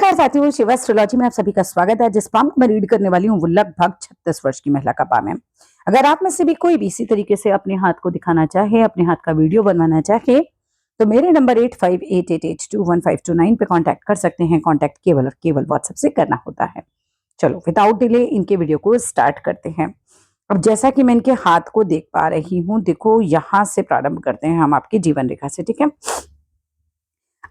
नमस्कार साथियों, शिवा एस्ट्रोलॉजी में आप सभी का स्वागत है। जिस पाम मैं रीड करने वाली हूँ वो लगभग 36 वर्ष की महिला का पाम है। अगर आप में से भी कोई भी इसी तरीके से अपने हाथ को दिखाना चाहे, अपने हाथ का वीडियो बनवाना चाहे, तो मेरे नंबर 8588821529 पे कांटेक्ट कर सकते हैं। कांटेक्ट केवल और केवल व्हाट्सएप से करना होता है। चलो विदाउट डिले इनके वीडियो को स्टार्ट करते हैं। अब जैसा कि मैं इनके हाथ को देख पा रही हूँ, देखो यहाँ से प्रारंभ करते हैं हम आपकी जीवन रेखा से। ठीक है,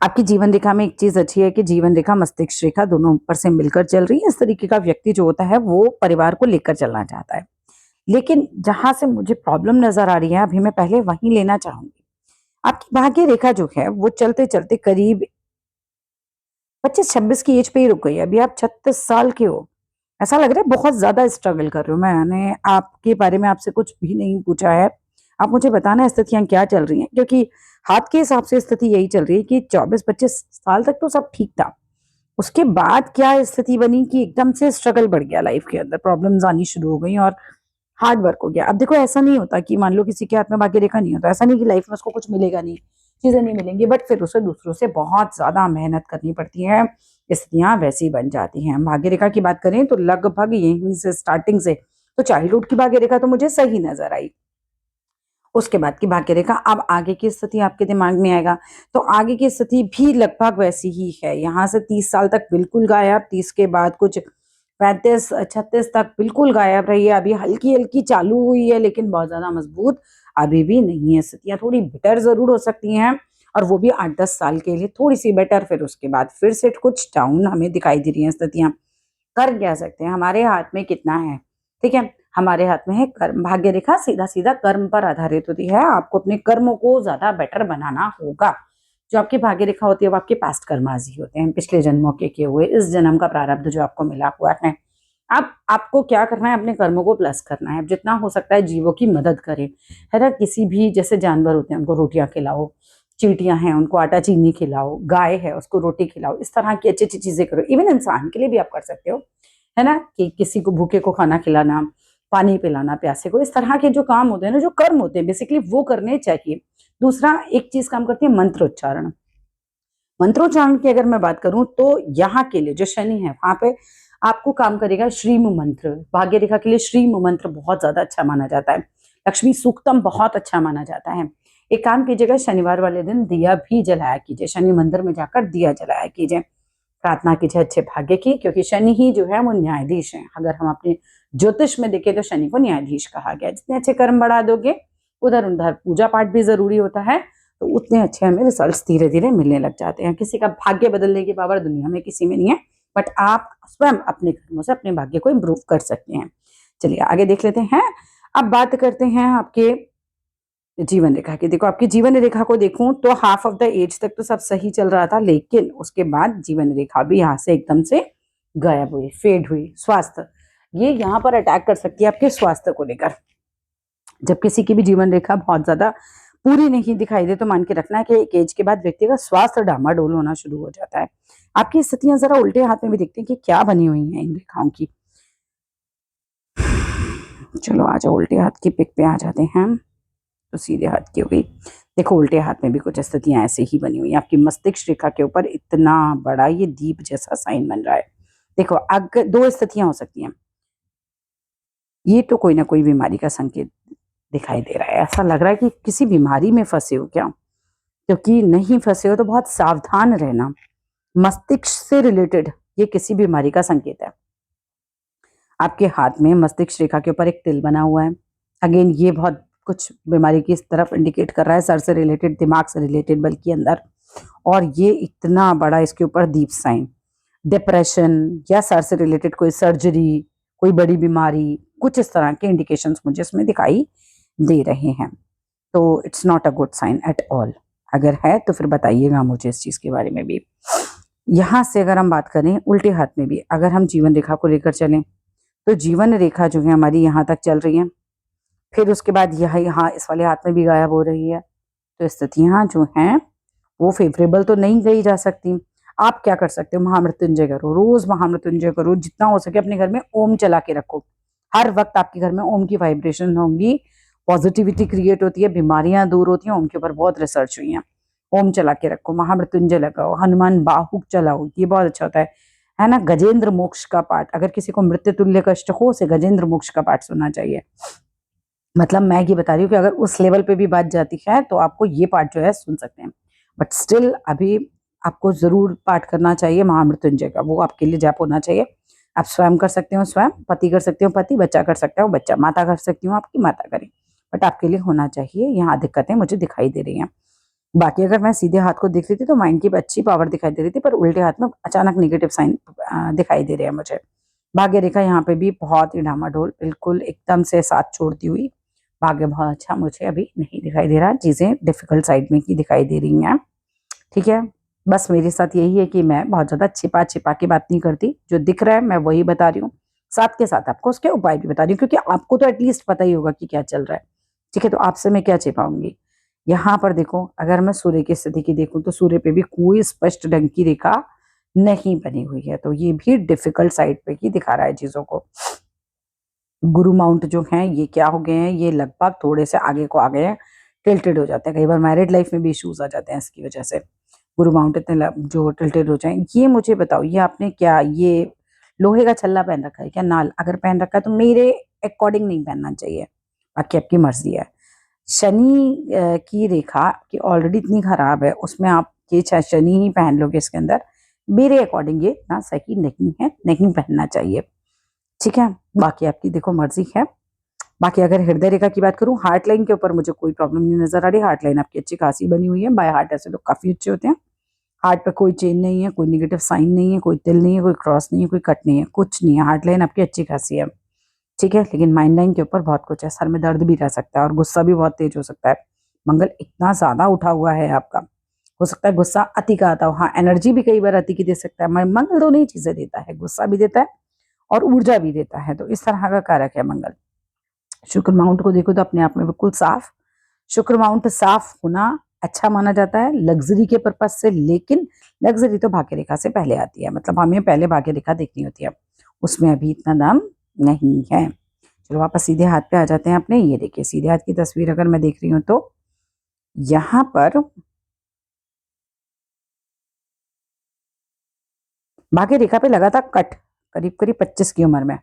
आपकी जीवन रेखा में एक चीज अच्छी है कि जीवन रेखा मस्तिष्क रेखा दोनों ऊपर से मिलकर चल रही है। इस तरीके का व्यक्ति जो होता है वो परिवार को लेकर चलना चाहता है। लेकिन जहां से मुझे प्रॉब्लम नजर आ रही है, अभी मैं पहले वहीं लेना चाहूंगी। आपकी भाग्य रेखा जो है वो चलते चलते करीब 25-26 की एज पे ही रुक गई है। अभी आप 36 साल के हो। ऐसा लग रहा है बहुत ज्यादा स्ट्रगल कर रहे हो। मैंने आपके बारे में आपसे कुछ भी नहीं पूछा है। आप मुझे बताना स्थितियां क्या चल रही हैं, क्योंकि हाथ के हिसाब से स्थिति यही चल रही है कि 24-25 साल तक तो सब ठीक था। उसके बाद क्या स्थिति बनी कि एकदम से स्ट्रगल बढ़ गया, लाइफ के अंदर प्रॉब्लम्स आनी शुरू हो गई और हार्ड वर्क हो गया। अब देखो ऐसा नहीं होता कि मान लो किसी के हाथ में भाग्य रेखा नहीं होता, ऐसा नहीं कि लाइफ में उसको कुछ मिलेगा नहीं, चीजें नहीं मिलेंगी, बट फिर उसे दूसरों से बहुत ज्यादा मेहनत करनी पड़ती है। स्थितियां वैसी बन जाती हैं। भाग्य रेखा की बात करें तो लगभग यहीं से स्टार्टिंग से तो चाइल्डहुड की भाग्य रेखा तो मुझे सही नजर आई। उसके बाद की भाग्य रेखा, अब आगे की स्थिति आपके दिमाग में आएगा तो आगे की स्थिति भी लगभग वैसी ही है। यहाँ से 30 साल तक बिल्कुल गायब, 30 के बाद कुछ 35-36 तक बिल्कुल गायब रही है। अभी हल्की हल्की चालू हुई है लेकिन बहुत ज्यादा मजबूत अभी भी नहीं है। स्थितियां थोड़ी बेटर जरूर हो सकती हैं, और वो भी 8-10 साल के लिए थोड़ी सी बेटर। फिर उसके बाद फिर से कुछ डाउन हमें दिखाई दे रही है स्थितियां। कर क्या सकते हैं, हमारे हाथ में कितना है। ठीक है, हमारे हाथ में है कर्म। भाग्य रेखा सीधा सीधा कर्म पर आधारित होती है। आपको अपने कर्मों को ज्यादा बेटर बनाना होगा। जो आपकी भाग्य रेखा होती है वो आपके पास्ट कर्माज ही होते हैं, पिछले जन्मों के किए हुए, इस जन्म का प्रारब्ध जो आपको मिला हुआ है। अब आपको क्या करना है, अपने कर्मों को प्लस करना है। जितना हो सकता है जीवों की मदद करें, है ना। किसी भी जैसे जानवर होते हैं उनको रोटियां खिलाओ, चींटियां हैं उनको आटा चीनी खिलाओ, गाय है उसको रोटी खिलाओ। इस तरह की अच्छी अच्छी चीजें करो। इवन इंसान के लिए भी आप कर सकते हो, है ना, कि किसी को भूखे को खाना खिलाना, पानी पिलाना प्यासे को। इस तरह के जो काम होते हैं ना, जो कर्म होते हैं बेसिकली, वो करने चाहिए। दूसरा एक चीज काम करती है मंत्रोच्चारण। मंत्रोच्चारण की अगर मैं बात करूं तो यहाँ के लिए जो शनि है वहां पे आपको काम करेगा श्रीम मंत्र। भाग्य रेखा के लिए श्रीम मंत्र बहुत ज्यादा अच्छा माना जाता है। लक्ष्मी सूक्तम बहुत अच्छा माना जाता है। एक काम कीजिएगा, शनिवार वाले दिन दिया भी जलाया कीजिए। शनि मंदिर में जाकर दिया जलाया कीजिए, प्रार्थना कीजिए अच्छे भाग्य की, क्योंकि शनि ही जो है वो न्यायाधीश है। अगर हम अपने ज्योतिष में देखें तो शनि को न्यायाधीश कहा गया। जितने अच्छे कर्म बढ़ा दोगे, उधर उधर पूजा पाठ भी जरूरी होता है, तो उतने अच्छे हमें रिजल्ट्स धीरे धीरे मिलने लग जाते हैं। किसी का भाग्य बदलने की पावर दुनिया में किसी में नहीं है, बट आप स्वयं अपने कर्मों से अपने भाग्य को इम्प्रूव कर सकते हैं। चलिए आगे देख लेते हैं। अब बात करते हैं आपके जीवन रेखा की। देखो आपकी जीवन रेखा को देखूं तो हाफ ऑफ द एज तक तो सब सही चल रहा था, लेकिन उसके बाद जीवन रेखा भी यहाँ से एकदम से गायब हुई, फेड हुई। स्वास्थ्य, ये यहाँ पर अटैक कर सकती है आपके स्वास्थ्य को लेकर। जब किसी की भी जीवन रेखा बहुत ज्यादा पूरी नहीं दिखाई दे तो मान के रखना है कि एक एज के बाद व्यक्ति का स्वास्थ्य डामाडोल होना शुरू हो जाता है। आपकी स्थितियां जरा उल्टे हाथ में भी देखते हैं कि क्या बनी हुई हैं इन रेखाओं की। चलो आ जाओ, उल्टे हाथ की पिक पे आ जाते हैं। तो सीधे हाथ की हो गई। देखो उल्टे हाथ में भी कुछ स्थितियां ऐसे ही बनी हुई हैं। आपकी मस्तिष्क रेखा के ऊपर इतना बड़ा ये दीप जैसा साइन बन रहा है। देखो अगर दो स्थितियां हो सकती हैं, ये तो कोई ना कोई बीमारी का संकेत दिखाई दे रहा है। ऐसा लग रहा है कि किसी बीमारी में फंसे हो क्या, क्योंकि नहीं फंसे हो तो बहुत सावधान रहना। मस्तिष्क से रिलेटेड ये किसी बीमारी का संकेत है। आपके हाथ में मस्तिष्क रेखा के ऊपर एक तिल बना हुआ है। अगेन ये बहुत कुछ बीमारी की तरफ इंडिकेट कर रहा है, सर से रिलेटेड, दिमाग से रिलेटेड बल्कि अंदर। और ये इतना बड़ा इसके ऊपर दीप साइन, डिप्रेशन या सर से रिलेटेड कोई सर्जरी, कोई बड़ी बीमारी, कुछ इस तरह के इंडिकेशंस मुझे इसमें दिखाई दे रहे हैं। तो it's not a good sign at all. अगर है तो फिर बताइएगा मुझे इस चीज के बारे में भी। यहाँ से अगर हम बात करें उल्टे हाथ में भी, अगर हम जीवन रेखा को लेकर चलें तो जीवन रेखा जो है हमारी यहाँ तक चल रही है, फिर उसके बाद यहाँ इस वाले हाथ में भी गायब हो रही है। तो स्थितियां जो हैं वो फेवरेबल तो नहीं कही जा सकती। आप क्या कर सकते हो, महामृत्युंजय करो, रोज महामृत्युंजय करो। जितना हो सके अपने घर में ओम चला के रखो। हर वक्त आपके घर में ओम की वाइब्रेशन होंगी, पॉजिटिविटी क्रिएट होती है, बीमारियां दूर होती हैं। ओम के ऊपर बहुत रिसर्च हुई है। ओम चला के रखो, महामृत्युंजय लगाओ, हनुमान बाहुक चलाओ, ये बहुत अच्छा होता है ना। गजेंद्र मोक्ष का पाठ, अगर किसी को मृत्यु तुल्य कष्ट हो उसे गजेंद्र मोक्ष का पाठ सुनना चाहिए। मतलब मैं ये बता रही हूँ कि अगर उस लेवल पे भी बात जाती है तो आपको ये पाठ जो है सुन सकते हैं, बट स्टिल अभी आपको जरूर पाठ करना चाहिए महामृत्युंजय का, वो आपके लिए जाप होना चाहिए। आप स्वयं कर सकते हो स्वयं, पति कर सकते हो पति, बच्चा कर सकता हो बच्चा, माता कर सकती हूँ आपकी माता करें, बट आपके लिए होना चाहिए। यहाँ दिक्कतें मुझे दिखाई दे रही हैं। बाकी अगर मैं सीधे हाथ को देख रही थी तो माइंड की अच्छी पावर दिखाई दे रही थी, पर उल्टे हाथ में अचानक नेगेटिव साइन दिखाई दे रहे हैं मुझे। भाग्य रेखा यहाँ पे भी बहुत ही डामाडोल, बिल्कुल एकदम से साथ छोड़ती हुई। भाग्य बहुत अच्छा मुझे अभी नहीं दिखाई दे रहा, चीजें डिफिकल्ट साइड में की दिखाई दे रही हैं। ठीक है, बस मेरे साथ यही है कि मैं बहुत ज्यादा छिपा छिपा के बात नहीं करती, जो दिख रहा है मैं वही बता रही हूँ, साथ के साथ आपको उसके उपाय भी बता रही हूँ, क्योंकि आपको तो एटलीस्ट पता ही होगा कि क्या चल रहा है। ठीक है, तो आपसे मैं क्या छिपाऊंगी। यहाँ पर देखो, अगर मैं सूर्य की स्थिति की देखूं तो सूर्य पे भी कोई स्पष्ट ढंग की रेखा नहीं बनी हुई है, तो ये भी डिफिकल्ट साइड पे ही दिखा रहा है चीजों को। गुरु माउंट जो हैं ये क्या हो गए हैं, ये लगभग थोड़े से आगे को आ गए हैं, टिल्टेड हो जाते हैं, कई बार मैरिड लाइफ में भी इश्यूज आ जाते हैं इसकी वजह से। गुरु माउंट इतने जो टिल्टेड हो जाए। ये मुझे बताओ, ये आपने क्या ये लोहे का छल्ला पहन रखा है क्या, नाल अगर पहन रखा है तो मेरे अकॉर्डिंग नहीं पहनना चाहिए, बाकी आपकी मर्जी है। शनि की रेखा की ऑलरेडी इतनी खराब है, उसमें आप ये शनि ही पहन लोगे इसके अंदर, मेरे अकॉर्डिंग ये ना सही नहीं है, नहीं पहनना चाहिए। ठीक है, बाकी आपकी देखो मर्जी है। बाकी अगर हृदय रेखा की बात करूं, हार्ट लाइन के ऊपर मुझे कोई प्रॉब्लम नहीं नजर आ रही, हार्ट लाइन आपकी अच्छी खासी बनी हुई है, बाय हार्ट ऐसे लोग काफी अच्छे होते हैं। हार्ट पे कोई चेन नहीं है, कोई नेगेटिव साइन नहीं है, कोई तिल नहीं है, कोई क्रॉस नहीं है, कोई कट नहीं है, कुछ नहीं है, हार्ट लाइन आपकी अच्छी खासी है। ठीक है, लेकिन माइंड लाइन के ऊपर बहुत कुछ है, सर में दर्द भी रह सकता है और गुस्सा भी बहुत तेज हो सकता है। मंगल इतना ज्यादा उठा हुआ है आपका, हो सकता है गुस्सा अति का आता हो। हाँ, एनर्जी भी कई बार अति की दे सकता है, मंगल दोनों ही चीजें देता है, गुस्सा भी देता है और ऊर्जा भी देता है, तो इस तरह का कारक है मंगल। शुक्र माउंट को देखो तो अपने आप में बिल्कुल साफ, शुक्र माउंट साफ होना अच्छा माना जाता है लग्जरी के पर्पज से, लेकिन लग्जरी तो भाग्य रेखा से पहले आती है, मतलब हमें पहले भाग्य रेखा देखनी होती है, उसमें अभी इतना दाम नहीं है। चलो वापस सीधे हाथ पे आ जाते हैं अपने। ये देखिए सीधे हाथ की तस्वीर अगर मैं देख रही हूँ तो यहाँ पर भाग्य रेखा पे लगा था कट, करीब करीब 25 की उम्र में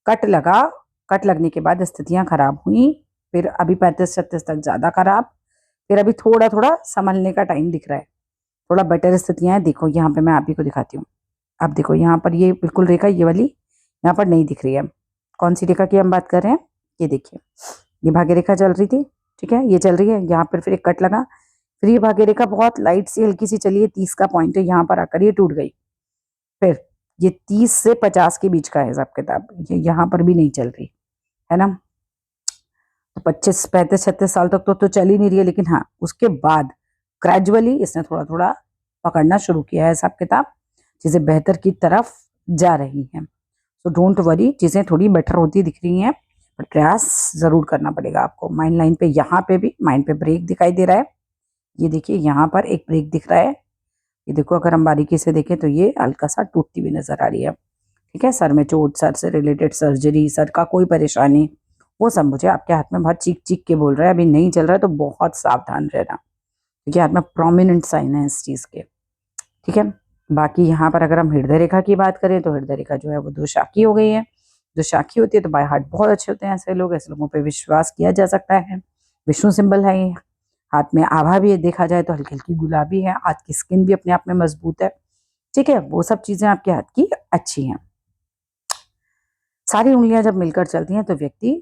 कट लगा। कट लगने के बाद स्थितियां खराब हुई, फिर अभी 35-36 तक ज्यादा खराब, फिर अभी थोड़ा थोड़ा संभलने का टाइम दिख रहा है, थोड़ा बेटर स्थितियां हैं। देखो यहाँ पे मैं आप ही को दिखाती हूँ, अब देखो यहाँ पर ये बिल्कुल रेखा ये वाली यहाँ पर नहीं दिख रही है। कौन सी रेखा की हम बात कर रहे हैं, ये देखिए, ये भाग्य रेखा चल रही थी, ठीक है, ये चल रही है, यहाँ पर फिर एक कट लगा, फिर ये भाग्य रेखा बहुत लाइट सी हल्की सी चली है, 30 का पॉइंट है, यहाँ पर आकर ये टूट गई। फिर ये 30 से 50 के बीच का है हिसाब किताब, ये यहाँ पर भी नहीं चल रही है ना। तो 25 35 36 साल तक तो चल ही नहीं रही है, लेकिन हाँ उसके बाद ग्रेजुअली इसने थोड़ा थोड़ा पकड़ना शुरू किया है हिसाब किताब, चीजें बेहतर की तरफ जा रही हैं। तो डोंट वरी, चीजें थोड़ी बेटर होती दिख रही हैं, पर प्रयास जरूर करना पड़ेगा आपको। माइंड लाइन पे यहाँ पे भी माइंड पे ब्रेक दिखाई दे रहा है, ये देखिए यहाँ पर एक ब्रेक दिख रहा है, ये देखो अगर हम बारीकी से देखें तो ये हल्का सा टूटती हुई नजर आ रही है। ठीक है, सर में चोट, सर से रिलेटेड सर्जरी, सर का कोई परेशानी, वो सब मुझे आपके हाथ में बहुत चीख चीख के बोल रहा है, अभी नहीं चल रहा है तो बहुत सावधान रहना, क्योंकि हाथ में प्रोमिनेंट साइन है इस चीज के। ठीक है, बाकी यहाँ पर अगर हम हृदय रेखा की बात करें तो हृदय रेखा जो है वो दो शाखी हो गई है। जो शाखी होती है तो बाय हार्ट बहुत अच्छे होते हैं ऐसे लोग, ऐसे लोगों पे विश्वास किया जा सकता है। विष्णु सिंबल है ये, हाथ में आभा भी देखा जाए तो हल्की हल्की गुलाबी है, हाथ की स्किन भी अपने आप में मजबूत है। ठीक है, वो सब चीजें आपके हाथ की अच्छी हैं। सारी उंगलियां जब मिलकर चलती हैं तो व्यक्ति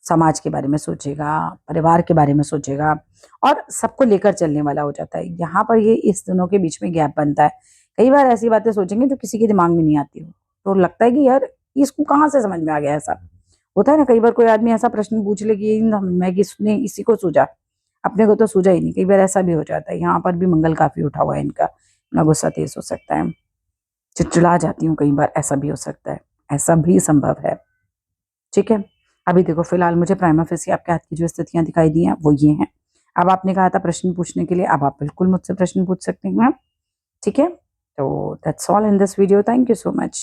समाज के बारे में सोचेगा, परिवार के बारे में सोचेगा और सबको लेकर चलने वाला हो जाता है। यहाँ पर ये इस दोनों के बीच में गैप बनता है, कई बार ऐसी बातें सोचेंगे जो किसी के दिमाग में नहीं आती हो, तो लगता है कि यार इसको कहाँ से समझ में आ गया। ऐसा होता है ना, कई बार कोई आदमी ऐसा प्रश्न पूछ ले कि मैं किसने इसी को सूझा, अपने को तो सूझा ही नहीं, कई बार ऐसा भी हो जाता है। यहाँ पर भी मंगल काफी उठा हुआ है इनका, अपना गुस्सा तेज हो सकता है, चिड़चिड़ा जाती हूँ कई बार, ऐसा भी हो सकता है, ऐसा भी संभव है। ठीक है, अभी देखो फिलहाल मुझे प्राइमा फेसी आपके हाथ की जो स्थितियां दिखाई दी हैं वो ये हैं। अब आपने कहा था प्रश्न पूछने के लिए, अब आप बिल्कुल मुझसे प्रश्न पूछ सकते हैं। ठीक है, तो that's all in this video, thank you so much.